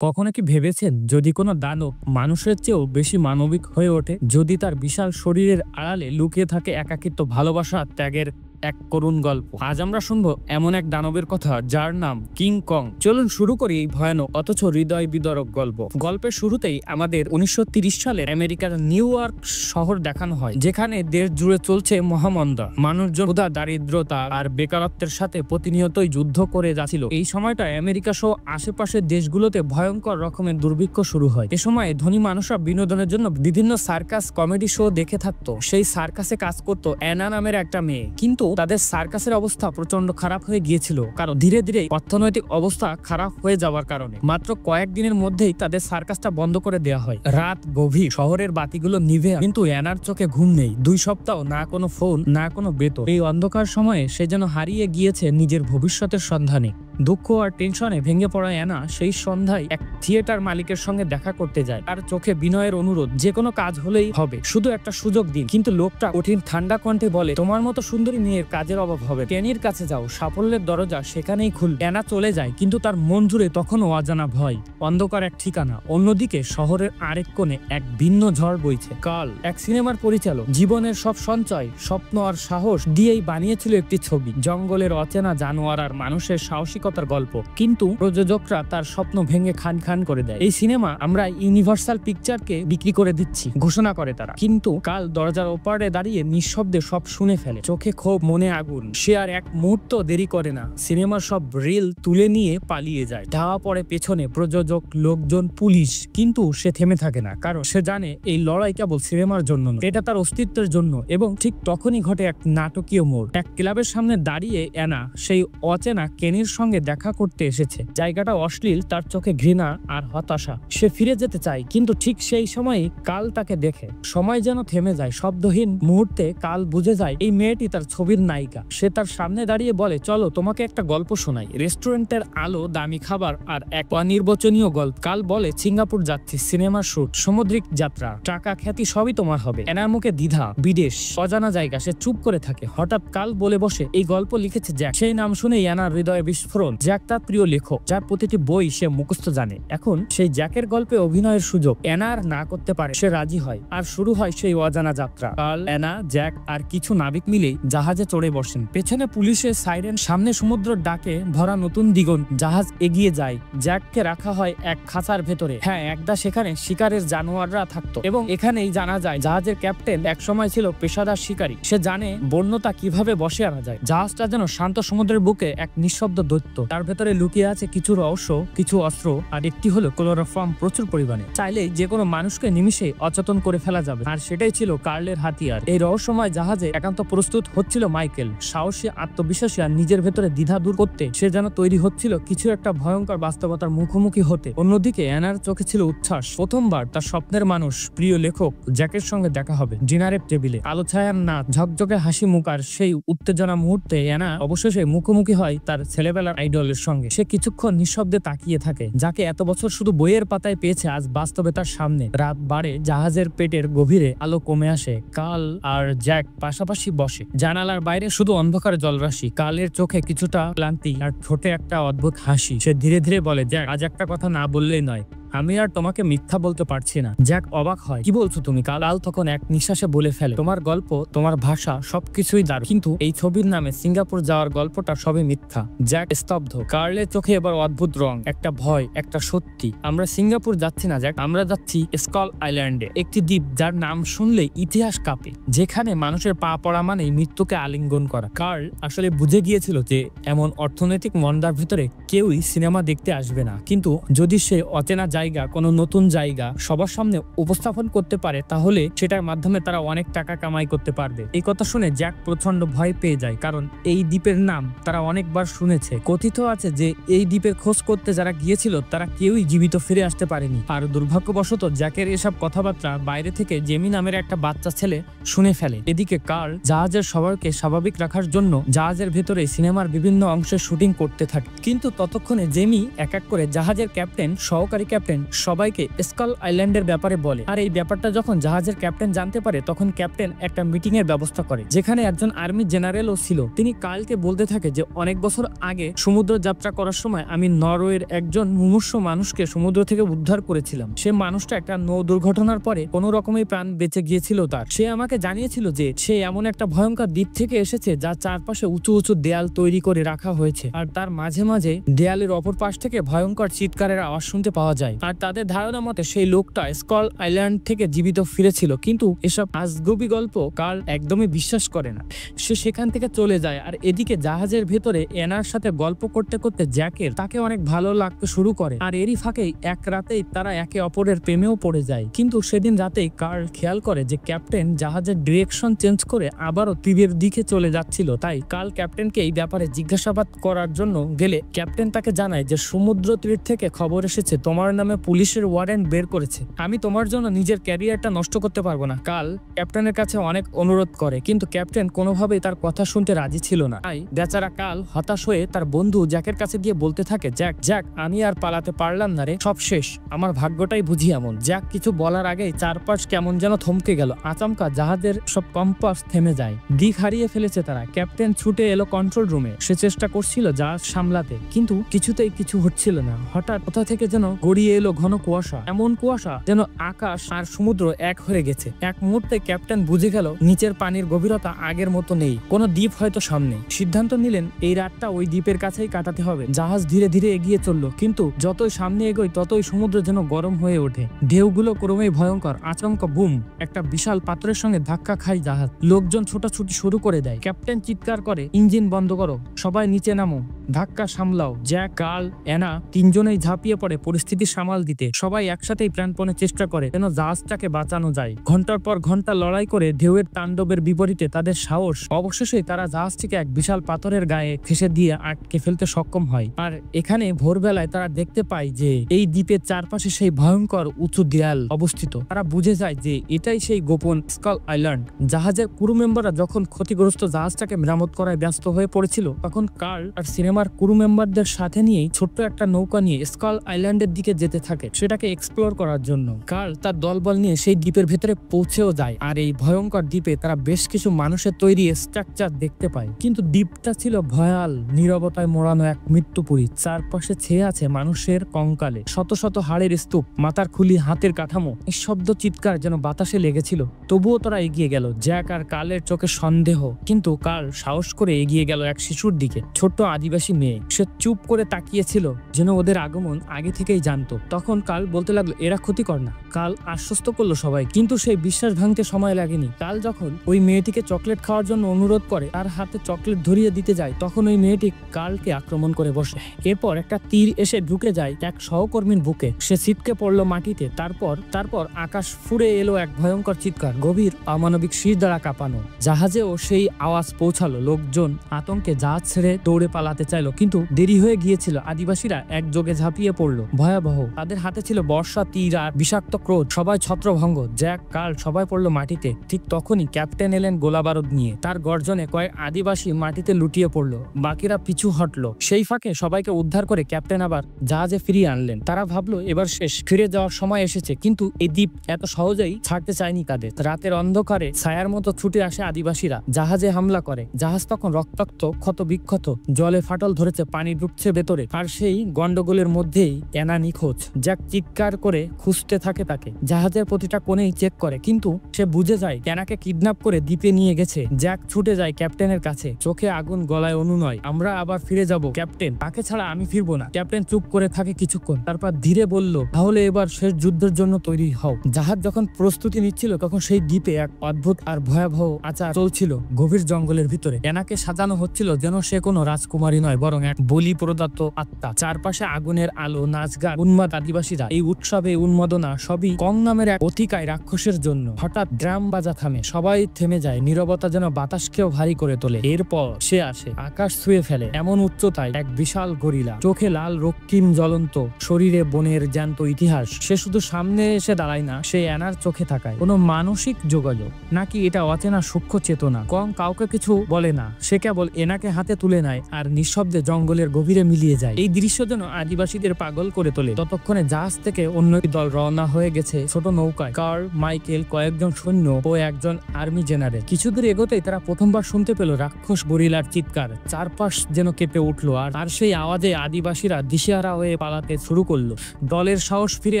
কখনো কি ভেবেছেন যদি কোনো দানব মানুষের চেয়েও বেশি মানবিক হয়ে ওঠে, যদি তার বিশাল শরীরের আড়ালে লুকিয়ে থাকে একাকিত্ব, ভালোবাসা, ত্যাগের এক করুণ গল্প। আজ আমরা শুনবো এমন এক দানবের কথা যার নাম কিং কং। চলুন শুরু করি এই ভয়ানক অথচ হৃদয় বিদারক গল্প। গল্পের শুরুতেই আমাদের 1930 সালে আমেরিকার নিউ ইয়র্ক শহর দেখানো হয়, যেখানে দেশ জুড়ে চলছে মহামন্দা। মানুষজন ক্ষুধা, দারিদ্রতা আর বেকারত্বের সাথে প্রতিনিয়তই যুদ্ধ করে যাচ্ছিল। এই সময়টা আমেরিকা সহ আশেপাশের দেশগুলোতে ভয়ঙ্কর রকমের দুর্ভিক্ষ শুরু হয়। এ সময় ধনী মানুষরা বিনোদনের জন্য বিভিন্ন সার্কাস কমেডি শো দেখে থাকতো। সেই সার্কাসে কাজ করতো অ্যানা নামের একটা মেয়ে, কিন্তু তাদের সার্কাসের অবস্থা প্রচন্ড খারাপ হয়ে গিয়েছিল, কারণ ধীরে ধীরে অর্থনৈতিক অবস্থা খারাপ হয়ে যাওয়ার কারণে মাত্র কয়েকদিনের মধ্যেই তাদের সার্কাসটা বন্ধ করে দেওয়া হয়। রাত গভীর, শহরের বাতিগুলো নিভে, কিন্তু অ্যানার চোখে ঘুম নেই। 2 সপ্তাহ না কোনো ফোন, না কোনো বেতন। এই অন্ধকার সময়ে সে যেন হারিয়ে গিয়েছে নিজের ভবিষ্যতের সন্ধানে। দুঃখ আর টেনশনে ভেঙে পড়া অ্যানা সেই সন্ধ্যায় এক থিয়েটার মালিকের সঙ্গে দেখা করতে যায়। তার চোখে বিনয়ের অনুরোধ, যে কোনো কাজ হলেই হবে, শুধু একটা সুযোগ দিন। কিন্তু লোকটা কঠিন ঠান্ডা কণ্ঠে বলে, তোমার মতো সুন্দরী মেয়ের কাজের অভাব হবে, কেনির কাছে যাও, সাফল্যের দরজা সেখানেই খুল। অ্যানা চলে যায়, কিন্তু তার মন জুড়ে তখনও অজানা ভয়। অন্ধকার এক ঠিকানা, অন্যদিকে শহরের আরেক কোণে এক ভিন্ন ঝড় বইছে। কাল, এক সিনেমার পরিচালক, জীবনের সব সঞ্চয়, স্বপ্ন আর সাহস দিয়েই বানিয়েছিল একটি ছবি, জঙ্গলের অচেনা জানোয়ার আর মানুষের সাহসিকতার গল্প। কিন্তু প্রযোজকরা তার স্বপ্ন ভেঙে খান খান করে দেয়। এই সিনেমা আমরা ইউনিভার্সাল পিকচারকে বিক্রি করে দিচ্ছি, ঘোষণা করে তারা। কিন্তু কাল দরজার ওপারে দাঁড়িয়ে নিঃশব্দে সব শুনে ফেলে। চোখে ক্ষোভ, মনে আগুন। সে আর এক মুহূর্ত দেরি করে না, সিনেমার সব রিল তুলে নিয়ে পালিয়ে যায়। ধাওয়া পড়ে পেছনে প্রযোজক, লোকজন, পুলিশ। কিন্তু সে থেমে থাকে না, কারণ সে জানে এই লড়াই কেবল সিনেমার জন্য নয়, এটা তার অস্তিত্বের জন্য। এবং ঠিক তখনই ঘটে এক নাটকীয় মোড়। এক ক্লাবের সামনে দাঁড়িয়ে অ্যানা সেই অচেনা কেনির সঙ্গে দেখা করতে এসেছে। জায়গাটা অশ্লীল, তার চোখে ঘৃণা আর হতাশা। সে ফিরে যেতে চায়, কিন্তু ঠিক সেই সময়ই কাল তাকে দেখে। সময় যেন থেমে যায়। শব্দহীন মুহূর্তে কাল বুঝে যায় এই মেয়েটি তার ছবির নায়িকা। সে তার সামনে দাঁড়িয়ে বলে, চলো তোমাকে একটা গল্প শোনাই। রেস্টুরেন্টের আলো, দামি খাবার আর এক অনির্বচনীয় গল্প। কাল বলে, সিঙ্গাপুর যাচ্ছি, সিনেমার শুট, সামুদ্রিক যাত্রা, টাকা, খ্যাতি সবই তোমার হবে। এনার মুখে দ্বিধা, বিদেশ, অজানা জায়গা। সে চুপ করে থাকে। হঠাৎ কাল বলে বসে, এই গল্প লিখেছে জ্যাক। সেই নাম শুনেই অ্যানার হৃদয়ে বিস্ফোরণ। জ্যাক তার প্রিয় লেখক, যার প্রতিটি বই সে মুখস্থ জানে। এখন সেই জ্যাকের গল্পে অভিনয়ের সুযোগ। অ্যানার না করতে পারে, সে রাজি হয়। আর শুরু হয় সেই অজানা যাত্রা। কাল, অ্যানা, জ্যাক আর কিছু নাবিক মিলেই জাহাজে চড়ে বসেন। পেছনে পুলিশের সাইরেন, সামনে সমুদ্রের ডাকে ভরা নতুন দিগন্ত। জাহাজ এগিয়ে যায়। জ্যাককে রাখা হয় এক খাঁচার ভেতরে। হ্যাঁ, একদা সেখানে শিকারের জানোয়াররা থাকতো, এবং এখানেই জানা যায় জাহাজের ক্যাপ্টেন একসময় ছিল পেশাদার শিকারী। সে জানে বন্যতা কিভাবে বসে আনা যায়। জাহাজটা যেন শান্ত সমুদ্রের বুকে এক নিঃশব্দ দৈত্য। তার ভেতরে লুকিয়ে আছে কিছু রহস্য, কিছু অস্ত্র, আর একটি হলো ক্লোরোফর্ম প্রচুর পরিমাণে। চাইলেই যে কোনো মানুষকে নিমিষে অচেতন করে ফেলা যাবে। আর সেটাই ছিল কার্লের হাতিয়ার। এই রহস্যময় জাহাজে একান্ত প্রস্তুত হচ্ছিল মাইকেল, সাহসী, আত্মবিশ্বাসী আর নিজের ভেতরে দ্বিধা দূর করতে। সে যেন তৈরি হচ্ছিল কিছু একটা ভয়ঙ্কর বাস্তবতার মুখোমুখি হতে। অন্যদিকে অ্যানার চোখে ছিল উচ্ছ্বাস। প্রথমবার তার স্বপ্নের মানুষ, প্রিয় লেখক জ্যাকের সঙ্গে দেখা হবে। ডিনারের টেবিলে আলো ছায়ার নাচ, ঝকঝকে হাসি মুখ, আর সেই উত্তেজনা মুহূর্তে অ্যানা অবশেষে মুখোমুখি হয় তার ছেলেবেলার আইডলের সঙ্গে। সে কিছুক্ষণ নিঃশব্দে তাকিয়ে থাকে। যাকে এত বছর শুধু বইয়ের পাতায় পেয়েছে, আজ বাস্তবে তার সামনে। রাত বাড়ে, জাহাজের পেটের গভীরে আলো কমে আসে। কাল আর জ্যাক পাশাপাশি বসে। জানালার বাইরে শুধু অন্ধকার জলরাশি। কালের চোখে কিছুটা ক্লান্তি আর ঠোঁটে একটা অদ্ভুত হাসি। সে ধীরে ধীরে বলে, জ্যাক, আজ একটা কথা না বললেই নয়। আমি আর তোমাকে মিথ্যা বলতে পারছি না। জ্যাক অবাক হয়, কি বলছো তুমি? কাল তখন এক নিঃশ্বাসে বলে ফেলে, তোমার গল্প, তোমার ভাষা সবকিছুই দারুণ, কিন্তু এই ছবির নামে সিঙ্গাপুর যাওয়ার গল্পটা সবই মিথ্যা। জ্যাক স্তব্ধ। কার্লের চোখে এবার অদ্ভুত রং, একটা ভয়, একটা সত্যি। আমরা সিঙ্গাপুর যাচ্ছি না জ্যাক, আমরা যাচ্ছি স্কল আইল্যান্ডে, একটি দ্বীপ যার নাম শুনলেই ইতিহাস কাঁপে, যেখানে মানুষের পা পড়া মানেই মৃত্যুকে আলিঙ্গন করা। কার্ল আসলে বুঝে গিয়েছিল যে এমন অর্থনৈতিক মন্দার ভিতরে কেউই সিনেমা দেখতে আসবে না, কিন্তু যদি সে অচেনা জায়গা, কোনো নতুন জায়গা সবার সামনে উপস্থাপন করতে পারে, তাহলে সেটার মাধ্যমে তারা অনেক টাকা কামাই করতে পারবে। এই কথা শুনে জ্যাক প্রচন্ড ভয় পেয়ে যায়, কারণ এই দ্বীপের নাম তারা অনেকবার শুনেছে। কথিত আছে যে এই দ্বীপের খোঁজ করতে যারা গিয়েছিল তারা কেউই জীবিত ফিরে আসতে পারেনি। আর দুর্ভাগ্যবশত জ্যাকের এসব কথাবার্তা বাইরে থেকে জেমি নামের একটা বাচ্চা ছেলে শুনে ফেলে। এদিকে কার্ল জাহাজের সবাইকে স্বাভাবিক রাখার জন্য জাহাজের ভেতরে সিনেমার বিভিন্ন অংশের শুটিং করতে থাকে। কিন্তু ততক্ষণে জেমি এক এক করে জাহাজের ক্যাপ্টেন, সহকারী ক্যাপ্টেন ক্যাপ্টেন সবাইকে স্কল আইল্যান্ডের ব্যাপারে বলে। আর এই ব্যাপারটা যখন জাহাজের ক্যাপ্টেন জানতে পারে তখন ক্যাপ্টেন একটা মিটিং এর ব্যবস্থা করে, যেখানে একজন আর্মি জেনারেলও ছিল। তিনি কালকে বলতে থাকে যে অনেক বছর আগে সমুদ্র যাত্রা করার সময় আমি নরওয়ের একজন মুমূর্ষু মানুষকে সমুদ্র থেকে উদ্ধার করেছিলাম। সে মানুষটা একটা নৌ দুর্ঘটনার পরে কোনো রকমের প্রাণ বেঁচে গিয়েছিল তার। সে আমাকে জানিয়েছিল যে সে এমন একটা ভয়ঙ্কর দ্বীপ থেকে এসেছে যার চারপাশে উঁচু উঁচু দেয়াল তৈরি করে রাখা হয়েছে, আর তার মাঝে মাঝে দেয়ালের অপর পাশ থেকে ভয়ঙ্কর চিৎকারের আওয়াজ শুনতে পাওয়া যায়। আর তাদের ধারণা মতে সেই লোকটা স্কল আইল্যান্ড থেকে জীবিত ফিরেছিল। কিন্তু এসব আজগুবি গল্প কার্ল একদমই বিশ্বাস করে না। সে সেখান থেকে চলে যায়। আর এদিকে জাহাজের ভেতরে এনার সাথে গল্প করতে করতে জ্যাকের তাকে অনেক ভালো লাগতে শুরু করে। আর এরই ফাঁকেই এক রাতেই তারা একে অপরের প্রেমেও পড়ে যায়। কিন্তু সেদিন রাতেই কার্ল খেয়াল করে যে ক্যাপ্টেন জাহাজের ডিরেকশন চেঞ্জ করে আবারও তীরের দিকে চলে যাচ্ছিল। তাই কার্ল ক্যাপ্টেনকে এই ব্যাপারে জিজ্ঞাসাবাদ করার জন্য গেলে ক্যাপ্টেন তাকে জানায় যে সমুদ্র তীর থেকে খবর এসেছে তোমার নামে পুলিশের ওয়ারেন্ট বের করেছে। আমি তোমার জন্য নিজের ক্যারিয়ারটা নষ্ট করতে পারবো না। কার্ল ক্যাপ্টেনের কাছে অনেক অনুরোধ করে, কিন্তু ক্যাপ্টেন কোনোভাবেই তার কথা শুনতে রাজি ছিল না। তাই বেচারা কার্ল হতাশ হয়ে তার বন্ধু জ্যাকের কাছে গিয়ে বলতে থাকে, জ্যাক জ্যাক আমি আর পালাতে পারলাম না রে, সব শেষ, আমার ভাগ্যটাই বুঝি এমন। জ্যাক কিছু বলার আগেই চারপাশ কেমন যেন থমকে গেল। আচমকা জাহাজের সব কম্পাস থেমে যায়। দিক হারিয়ে ফেলেছে তারা। ক্যাপ্টেন ছুটে এলো কন্ট্রোল রুমে। সে চেষ্টা করছিল জাহাজ সামলাতে, কিন্তু কিছুতেই কিছু হচ্ছিল না। হঠাৎ কোথা থেকে যেন গড়িয়ে এলো ঘন কুয়াশা, এমন কুয়াশা যেন আকাশ আর সমুদ্র এক হয়ে গেছে। এক মুহূর্তে ক্যাপ্টেন বুঝে গেল নিচের পানির গভীরতা আগের মতো নেই, কোনো দ্বীপ হয়তো সামনে। সিদ্ধান্ত নিলেন এই রাতটা ওই দ্বীপের কাছেই কাটাতে হবে। জাহাজ ধীরে ধীরে এগিয়ে চলল, কিন্তু যতই সামনে এগোয় ততই সমুদ্র যেন গরম হয়ে ওঠে। ঢেউগুলো ক্রমেই ভয়ঙ্কর। আচমকা বুম, একটা বিশাল পাথরের সঙ্গে ধাক্কা খায় জাহাজ। লোকজন ছোটাছুটি শুরু করে দেয়। ক্যাপ্টেন চিৎকার করে, ইঞ্জিন বন্ধ করো, সবাই নিচে নামো, ধাক্কা সামলাও। জ্যাক, কার্ল, অ্যানা তিনজনেই ঝাঁপিয়ে পড়ে পরিস্থিতি সামাল দিতে। সবাই একসাথেই প্রাণপণে চেষ্টা করে যেন জাহাজটাকে বাঁচানো যায়। ঘন্টার পর ঘন্টা লড়াই করে ঢেউয়ের তাণ্ডবের বিপরীতে তাদের সাহস অবশেষে তারা জাহাজটিকে এক বিশাল পাথরের গায়ে ঘেঁষে দিয়ে আটকে ফেলতে সক্ষম হয়। আর এখানে ভোরবেলায় তারা দেখতে পায় যে এই দ্বীপের চারপাশে সেই ভয়ঙ্কর উঁচু দেয়াল অবস্থিত। তারা বুঝে যায় যে এটাই সেই গোপন স্কল আইল্যান্ড। জাহাজের ক্রু মেম্বাররা যখন ক্ষতিগ্রস্ত জাহাজটাকে মেরামত করায় ব্যস্ত হয়ে পড়েছিল, তখন কার্ল আর সিনেমার ক্রু মেম্বারদের সাথে নিয়েই ছোট্ট একটা নৌকা নিয়ে স্কল আইল্যান্ডের দিকে যেতে থাকে, সেটাকে এক্সপ্লোর করার জন্য। কার্ল তার দলবল নিয়ে সেই দ্বীপের ভেতরে পৌঁছেও যায়। আর এই ভয়ঙ্কর দ্বীপে তারা বেশ কিছু মানুষের তৈরি স্ট্রাকচার দেখতে পায়, কিন্তু দ্বীপটা ছিল ভয়াল নীরবতায় মোড়ানো এক মৃত্যুপুরী। চারপাশে ছেয়ে আছে মানুষের কঙ্কালে, শত শত হাড়ের স্তূপ, মাথার খুলি, হাতের কাঠামো। এই শব্দ চিৎকার যেন বাতাসে লেগেছিল। তবুও তারা এগিয়ে গেল। জ্যাক আর কার্লের চোখে সন্দেহ, কিন্তু কার্ল সাহস করে এগিয়ে গেল এক শিশুর দিকে, ছোট্ট আদিবাসী মেয়ে। সে চুপ করে তাকিয়েছিল, যেন ওদের আগমন আগে থেকেই জানতো। তখন কার্ল বলতে লাগলো, এরা ক্ষতিকর না। কার্ল আশ্বস্ত করলো সবাই, কিন্তু সেই বিশ্বাস ভাঙতে সময় লাগেনি। কার্ল যখন ওই মেয়েটিকে চকলেট খাওয়ার জন্য অনুরোধ করে, তার হাতে চকলেট ধরিয়ে দিতে যায়, তখন ওই মেয়েটি কার্লকে আক্রমণ করে বসে। এরপর একটা তীর এসে ঢুকে যায় এক সহকর্মীর বুকে। সে ছিটকে পড়লো মাটিতে। তারপর আকাশ ফুঁড়ে এলো এক ভয়ঙ্কর চিৎকার, গভীর অমানবিক শির দ্বারা কাঁপানো। জাহাজেও সেই আওয়াজ পৌঁছালো। লোকজন আতঙ্কে জাহাজ ছেড়ে দৌড়ে পালাতে চাইলো, কিন্তু দেরি হয়ে গিয়েছিল। আদিবাসীরা একযোগে ঝাঁপিয়ে পড়লো। ভয়াবহ। তাদের হাতে ছিল বর্ষা, তীর আর বিষাক্ত ক্রোধ। সবাই ছত্রভঙ্গ। জ্যাক, কার্ল সবাই পড়লো মাটিতে। ঠিক তখনই ক্যাপ্টেন এলেন গোলাবারুদ নিয়ে। তার গর্জনে কয়েক আদিবাসী মাটিতে লুটিয়ে পড়লো, বাকিরা পিছু হটলো। সেই ফাঁকে সবাইকে উদ্ধার করে ক্যাপ্টেন আবার জাহাজে ফিরিয়ে আনলেন। তারা ভাবলো এবার শেষ, ফিরে যাওয়ার সময় এসেছে। কিন্তু এই দ্বীপ এত সহজেই ছাড়তে চায়নি তাদের। রাতের অন্ধকারে ছায়ার মতো ছুটে আসে আদিবাসীরা, জাহাজে হামলা করে। জাহাজ তখন রক্তাক্ত, ক্ষত বিক্ষত, জলে ফাটল ধরেছে, পানি ডুবছে ভেতরে। আর সেই গন্ডগোলের মধ্যেই অ্যানা নিখোঁজ। জ্যাক চিৎকার করে খুঁজতে থাকে তাকে। জাহাজের প্রতিটা কোণেই চেক করে, কিন্তু সে বুঝে যায় অ্যানাকে কিডন্যাপ করে দ্বীপে নিয়ে গেছে। জ্যাক ছুটে যায় ক্যাপ্টেনের কাছে, চোখে আগুন, গলায় অনুনয়, আমরা আবার ফিরে যাব ক্যাপ্টেন, তাকে ছাড়া আমি ফিরবো না। ক্যাপ্টেন চুপ করে থাকে কিছুক্ষণ, তারপর ধীরে বলল, তাহলে এবার শেষ যুদ্ধের জন্য তৈরি হও। জাহাজ যখন প্রস্তুতি নিচ্ছিল, তখন সেই দ্বীপে এক অদ্ভুত আর ভয়াবহ আচার চলছিল। গভীর জঙ্গলের ভিতরে অ্যানাকে সাজানো হচ্ছিল যেন সে কোনো রাজকুমারী নয়, বরং এক বলি প্রদত্ত আত্মা। চারপাশে আগুনের আলো, নাচ গান, উন্মাদ আদিবাসীরা। এই উৎসবে উন্মাদনা সবই কং নামের এক অতিকায় রাক্ষসের জন্য। হঠাৎ ড্রাম বাজা থামে, সবাই থেমে যায়। নীরবতা যেন বাতাসকেও ভারী করে তোলে। এরপর সে আসে, আকাশ ছুঁয়ে ফেলে এমন উচ্চতায় এক বিশাল গরিলা, চোখে লাল রক্তিম জ্বলন্ত, শরীরে বনের জ্যান্ত ইতিহাস। সে শুধু সামনে এসে দাঁড়ায় না, সে অ্যানার চোখে তাকায়। কোনো মানসিক যোগাযোগ নাকি এটা অচেনা সূক্ষ্ম চেতনা? কং কাউকে কিছু বলে না, সে কেবল এনাকে হাতে তুলে নেয় আর নিঃশব্দে জঙ্গলের গভীরে মিলিয়ে যায়। এই দৃশ্য যেন আদিবাসীদের পাগল করে তোলে। ততক্ষণ ততক্ষণে জাহাজ থেকে অন্য একটি দল রওনা হয়ে গেছে ছোট নৌকায়। কার্ল, মাইকেল, কয়েকজন সৈন্য ও একজন আর্মি জেনারেল। কিছু দূর এগোতেই তারা প্রথমবার শুনতে পেল রাক্ষস গরিলার চিৎকার। চারপাশ যেন কেঁপে উঠলো, আর সেই আওয়াজে আদিবাসীরা দিশেহারা হয়ে পালাতে শুরু করলো। দলের সাহস ফিরে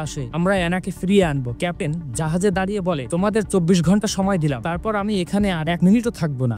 আসে। আমরা অ্যানাকে ফিরিয়ে আনবো। ক্যাপ্টেন জাহাজে দাঁড়িয়ে বলে, তোমাদের 24 ঘন্টা সময় দিলাম, তারপর আমি এখানে আর 1 মিনিটও থাকবো না।